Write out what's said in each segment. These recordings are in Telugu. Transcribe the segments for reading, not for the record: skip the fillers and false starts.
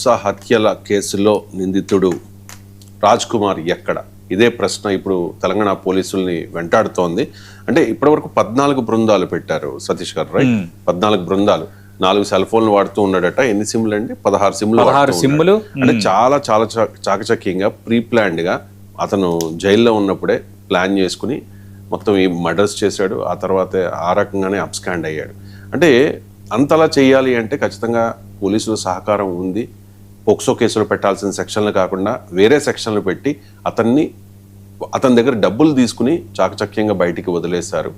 వరుస హత్యల కేసులో నిందితుడు రాజ్ కుమార్ ఎక్కడ? ఇదే ప్రశ్న ఇప్పుడు తెలంగాణ పోలీసుల్ని వెంటాడుతోంది. అంటే ఇప్పటివరకు 14 బృందాలు పెట్టారు సతీష్ గారు, రైట్? 14 బృందాలు, 4 సెల్ ఫోన్లు వాడుతూ ఉన్నాడట. ఎన్ని సిమ్లు అండి? 16 సిమ్లు. అంటే చాలా చాలా చాకచక్యంగా ప్రీ ప్లాన్డ్ గా అతను జైల్లో ఉన్నప్పుడే ప్లాన్ చేసుకుని మొత్తం ఈ మర్డర్స్ చేశాడు. ఆ తర్వాత ఆ రకంగానే అబ్స్కాండ్ అయ్యాడు. అంటే అంతలా చేయాలి అంటే ఖచ్చితంగా పోలీసుల సహకారం ఉంది. పోక్సో కేసులు పెట్టాల్సిన సెక్షన్లు కాకుండా వేరే సెక్షన్లు పెట్టి అతని దగ్గర డబ్బులు తీసుకుని చాకచక్యంగా బయటికి వదిలేశారు.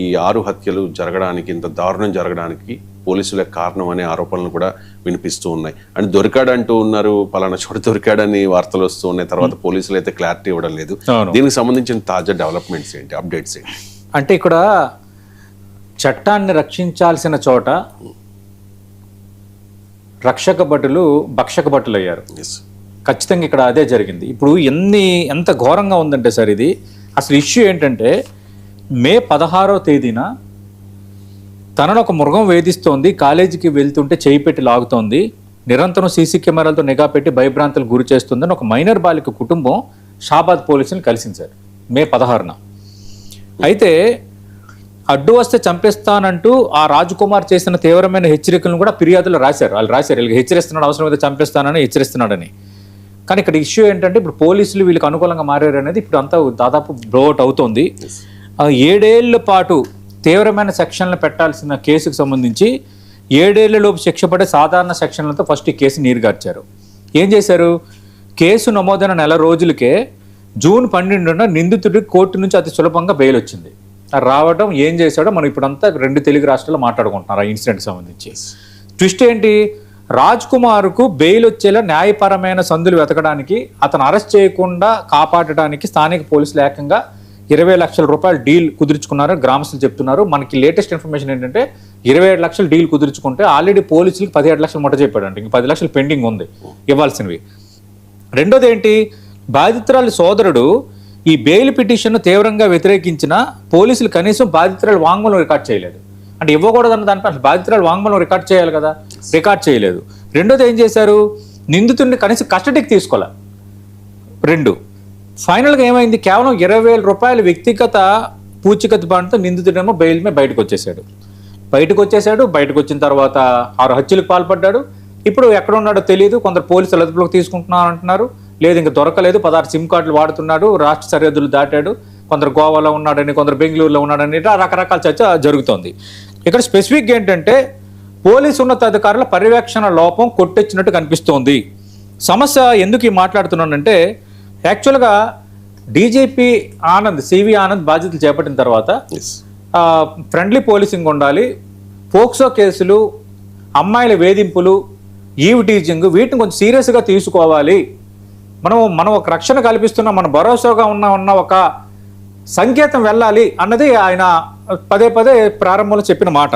ఈ 6 హత్యలు జరగడానికి, ఇంత దారుణం జరగడానికి పోలీసులే కారణం అనే ఆరోపణలు కూడా వినిపిస్తూ ఉన్నాయి. అండ్ దొరికాడంటూ ఉన్నారు, పలానా చోట దొరికాడని వార్తలు వస్తూ ఉన్నాయి. తర్వాత పోలీసులు అయితే క్లారిటీ ఇవ్వడం లేదు. దీనికి సంబంధించిన తాజా డెవలప్మెంట్స్ ఏంటి, అప్డేట్స్ ఏంటి? అంటే ఇక్కడ చట్టాన్ని రక్షించాల్సిన చోట రక్షక భటులు భక్షక భటులు అయ్యారు. ఖచ్చితంగా ఇక్కడ అదే జరిగింది. ఇప్పుడు ఎంత ఘోరంగా ఉందంటే సార్, ఇది అసలు ఇష్యూ ఏంటంటే మే 16వ తేదీన తనను ఒక మృగం వేధిస్తోంది, కాలేజీకి వెళ్తుంటే చేయి పెట్టి లాగుతోంది, నిరంతరం సీసీ కెమెరాలతో నిఘా పెట్టి భయభ్రాంతులకు గురి చేస్తుందని ఒక మైనర్ బాలిక కుటుంబం షాబాద్ పోలీసులను కలిసింది సార్ మే 16న. అయితే అడ్డు వస్తే చంపేస్తానంటూ ఆ రాజ్కుమార్ చేసిన తీవ్రమైన హెచ్చరికలను కూడా ఫిర్యాదులు రాశారు. వీళ్ళకి హెచ్చరిస్తున్నాడు, అవసరం అయితే చంపేస్తానని హెచ్చరిస్తున్నాడని. కానీ ఇక్కడ ఇష్యూ ఏంటంటే ఇప్పుడు పోలీసులు వీళ్ళకి అనుకూలంగా మారారు అనేది ఇప్పుడు అంతా దాదాపు బ్రోఅవుట్ అవుతోంది. 7 ఏళ్ల పాటు తీవ్రమైన సెక్షన్లు పెట్టాల్సిన కేసుకు సంబంధించి 7 ఏళ్లలోపు శిక్ష పడే సాధారణ సెక్షన్లతో ఫస్ట్ ఈ కేసు నీరుగార్చారు. ఏం చేశారు? కేసు నమోదైన నెల రోజులకే జూన్ 12న నిందితుడికి కోర్టు నుంచి అతి సులభంగా బెయిల్ వచ్చింది. రావడం ఏం చేశాడో మనం ఇప్పుడంతా 2 తెలుగు రాష్ట్రాల్లో మాట్లాడుకుంటున్నారు ఆ ఇన్సిడెంట్కి సంబంధించి. ట్విస్ట్ ఏంటి? రాజ్ కుమార్కు బెయిల్ వచ్చేలా న్యాయపరమైన సందులు వెతకడానికి, అతను అరెస్ట్ చేయకుండా కాపాడటానికి స్థానిక పోలీసులు ఏకంగా 20 లక్షల రూపాయలు డీల్ కుదుర్చుకున్నారు గ్రామస్తులు చెప్తున్నారు. మనకి లేటెస్ట్ ఇన్ఫర్మేషన్ ఏంటంటే 27 లక్షల డీల్ కుదుర్చుకుంటే ఆల్రెడీ పోలీసులకు 17 లక్షలు ముట్ట చెప్పాడంటే ఇంక 10 లక్షలు పెండింగ్ ఉంది ఇవ్వాల్సినవి. రెండోది ఏంటి? బాధితురాలి సోదరుడు ఈ బెయిల్ పిటిషన్ను తీవ్రంగా వ్యతిరేకించిన పోలీసులు కనీసం బాధితురాలు వాంగ్మూలం రికార్డ్ చేయలేదు. అంటే ఇవ్వకూడదన్న దానిపై అసలు బాధితురాలు వాంగ్మూలం రికార్డ్ చేయాలి కదా, రికార్డ్ చేయలేదు. రెండోది ఏం చేశారు? నిందితుడిని కనీసం కస్టడీకి తీసుకోలే. 2 ఫైనల్గా ఏమైంది? కేవలం 20,000 రూపాయల వ్యక్తిగత పూచికత్తు బాండ్తో నిందితుడేమో బెయిల్ మీద బయటకు వచ్చేసాడు. బయటకు వచ్చిన తర్వాత 6 హత్యలకు పాల్పడ్డాడు. ఇప్పుడు ఎక్కడ ఉన్నాడో తెలియదు. కొందరు పోలీసులు అదుపులోకి తీసుకుంటున్నారు అంటున్నారు, లేదు ఇంకా దొరకలేదు. 16 సిమ్ కార్డులు వాడుతున్నాడు, రాష్ట్ర సరిహద్దులు దాటాడు, కొందరు గోవాలో ఉన్నాడని, కొందరు బెంగళూరులో ఉన్నాడని రకరకాల చర్చ జరుగుతోంది. ఇక్కడ స్పెసిఫిక్గా ఏంటంటే పోలీసు ఉన్నతాధికారుల పర్యవేక్షణ లోపం కొట్టొచ్చినట్టు కనిపిస్తోంది. సమస్య ఎందుకు మాట్లాడుతున్నానంటే యాక్చువల్గా డీజీపీ ఆనంద్, సివి ఆనంద్ బాధ్యతలు చేపట్టిన తర్వాత ఫ్రెండ్లీ పోలీసింగ్ ఉండాలి, పోక్సో కేసులు, అమ్మాయిల వేధింపులు, ఈవ్ టీచింగ్, వీటిని కొంచెం సీరియస్గా తీసుకోవాలి, మనం ఒక రక్షణ కల్పిస్తున్నాం, మన భరోసాగా ఉన్న ఒక సంకేతం వెళ్ళాలి అన్నది ఆయన పదే ప్రారంభంలో చెప్పిన మాట.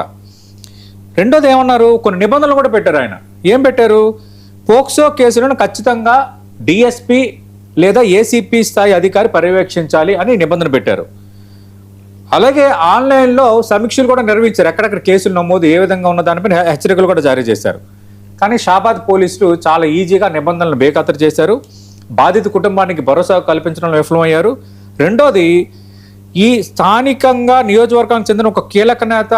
రెండోది ఏమన్నారు? కొన్ని నిబంధనలు కూడా పెట్టారు ఆయన. ఏం పెట్టారు? పోక్సో కేసులను ఖచ్చితంగా డిఎస్పీ లేదా ఏసీపీ స్థాయి అధికారి పర్యవేక్షించాలి అని నిబంధన పెట్టారు. అలాగే ఆన్లైన్లో సమీక్షలు కూడా నిర్వహించారు. ఎక్కడెక్కడ కేసులు నమోదు ఏ విధంగా ఉన్న దానిపై హెచ్చరికలు కూడా జారీ చేశారు. కానీ షాబాద్ పోలీసులు చాలా ఈజీగా నిబంధనలను బేఖాతరు చేశారు. బాధిత కుటుంబానికి భరోసా కల్పించడంలో విఫలమయ్యారు. రెండోది, ఈ స్థానికంగా నియోజకవర్గానికి చెందిన ఒక కీలక నేత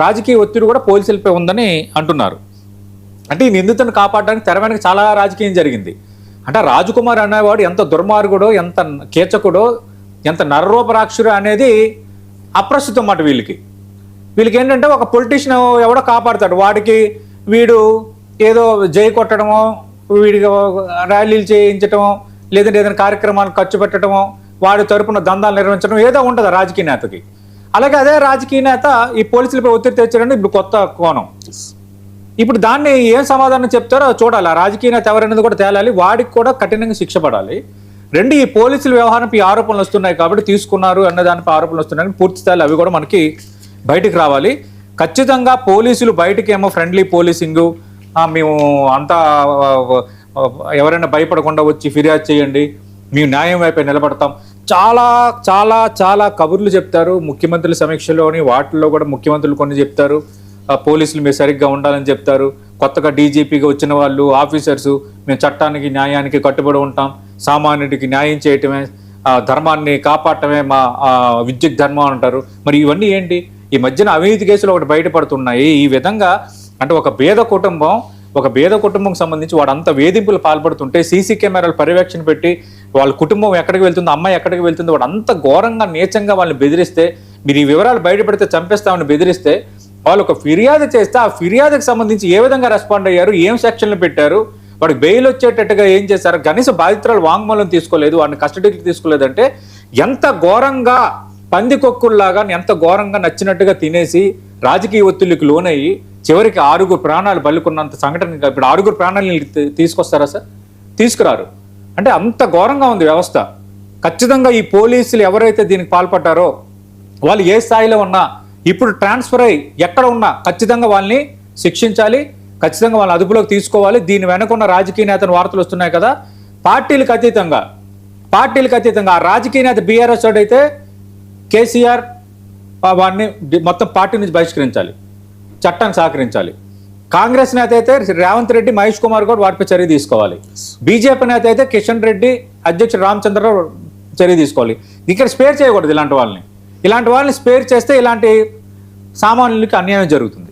రాజకీయ ఒత్తిడి కూడా పోలీసులపై ఉందని అంటున్నారు. అంటే ఈ నిందితులను కాపాడడానికి తెర వెనక చాలా రాజకీయం జరిగింది. అంటే రాజ్కుమార్ అనేవాడు ఎంత దుర్మార్గుడో, ఎంత కీచకుడో, ఎంత నరరూపరాక్షుడో అనేది అప్రస్తుతం అన్నమాట వీళ్ళకి ఏంటంటే ఒక పొలిటీషియన్ ఎవడో కాపాడతాడు, వాడికి వీడు ఏదో జై కొట్టడమో, వీడికి ర్యాలీలు చేయించటమో, లేదంటే ఏదైనా కార్యక్రమాలు ఖర్చు పెట్టడమో, వాడి తరపున దందాలు నిర్వహించడం ఏదో ఉంటుంది రాజకీయ నేతకి. అలాగే అదే రాజకీయ నేత ఈ పోలీసులపై ఒత్తిడి తెచ్చాడని ఇప్పుడు కొత్త కోణం. ఇప్పుడు దాన్ని ఏం సమాధానం చెప్తారో చూడాలి. ఆ రాజకీయ నేత ఎవరనేది కూడా తేలాలి, వాడికి కూడా కఠినంగా శిక్ష పడాలి. రెండు, ఈ పోలీసుల వ్యవహారంపై ఆరోపణలు వస్తున్నాయి కాబట్టి తీసుకున్నారు అన్న దానిపై ఆరోపణలు వస్తున్నాయి, పూర్తి స్థాయిలో అవి కూడా మనకి బయటికి రావాలి. ఖచ్చితంగా పోలీసులు బయటకేమో ఫ్రెండ్లీ పోలీసింగు, మేము అంతా ఎవరైనా భయపడకుండా వచ్చి ఫిర్యాదు చేయండి, మేము న్యాయం వైపే నిలబడతాం, చాలా చాలా చాలా కబుర్లు చెప్తారు. ముఖ్యమంత్రుల సమీక్షలోని వాటిల్లో కూడా ముఖ్యమంత్రులు కొన్ని చెప్తారు, పోలీసులు మీరు సరిగ్గా ఉండాలని చెప్తారు, కొత్తగా డీజీపీగా వచ్చిన వాళ్ళు ఆఫీసర్స్ మేము చట్టానికి న్యాయానికి కట్టుబడి ఉంటాం, సామాన్యుడికి న్యాయం చేయటమే ధర్మాన్ని కాపాడటమే మా విద్యుత్ ధర్మం అంటారు. మరి ఇవన్నీ ఏంటి? ఈ మధ్యన అవినీతి కేసులు ఒకటి బయటపడుతున్నాయి. ఈ విధంగా అంటే ఒక పేద కుటుంబం సంబంధించి వాడు అంత వేధింపులు పాల్పడుతుంటే సీసీ కెమెరాలు పర్యవేక్షణ పెట్టి వాళ్ళ కుటుంబం ఎక్కడికి వెళ్తుందో, అమ్మాయి ఎక్కడికి వెళ్తుందో, వాడు అంత ఘోరంగా నీచంగా వాళ్ళని బెదిరిస్తే, మీరు ఈ వివరాలు బయటపెడితే చంపేస్తామని బెదిరిస్తే వాళ్ళు ఒక ఫిర్యాదు చేస్తే ఆ ఫిర్యాదుకు సంబంధించి ఏ విధంగా రెస్పాండ్ అయ్యారు, ఏం సెక్షన్లు పెట్టారు, వాడికి బెయిల్ వచ్చేటట్టుగా ఏం చేశారు, కనీస బాధితురాలు వాంగ్మూలం తీసుకోలేదు, వాడిని కస్టడీకి తీసుకోలేదంటే ఎంత ఘోరంగా పందికొక్కుల్లాగా ఎంత ఘోరంగా నచ్చినట్టుగా తినేసి రాజకీయ ఒత్తిళ్లకు లోనయ్యి చివరికి 6 ప్రాణాలు బలుకున్నంత సంఘటన. ఇప్పుడు 6 ప్రాణాలను తీసుకొస్తారా సార్? తీసుకురారు. అంటే అంత ఘోరంగా ఉంది వ్యవస్థ. ఖచ్చితంగా ఈ పోలీసులు ఎవరైతే దీనికి పాల్పడ్డారో వాళ్ళు ఏ స్థాయిలో ఉన్నా ఇప్పుడు ట్రాన్స్ఫర్ అయ్యి ఎక్కడ ఉన్నా ఖచ్చితంగా వాళ్ళని శిక్షించాలి, ఖచ్చితంగా వాళ్ళని అదుపులోకి తీసుకోవాలి. దీని వెనకున్న రాజకీయ నేతను వార్తలు వస్తున్నాయి కదా, పార్టీలకు అతీతంగా ఆ రాజకీయ నేత బీఆర్ఎస్ అయితే కేసీఆర్ వాడిని మొత్తం పార్టీ నుంచి బహిష్కరించాలి, చట్టాన్ని సహకరించాలి. కాంగ్రెస్ నేత అయితే రేవంత్ రెడ్డి, మహేష్ కుమార్ గౌడ్ వాటిపై చర్య తీసుకోవాలి. బీజేపీ నేత అయితే కిషన్ రెడ్డి, అధ్యక్షుడు రామచంద్రరావు చర్య తీసుకోవాలి. ఇక్కడ స్పేర్ చేయకూడదు. ఇలాంటి వాళ్ళని స్పేర్ చేస్తే ఇలాంటి సామాన్యులకి అన్యాయం జరుగుతుంది.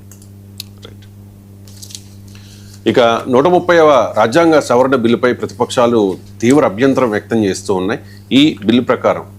ఇక 130వ రాజ్యాంగ సవరణ బిల్లుపై ప్రతిపక్షాలు తీవ్ర అభ్యంతరం వ్యక్తం చేస్తూ ఉన్నాయి. ఈ బిల్లు ప్రకారం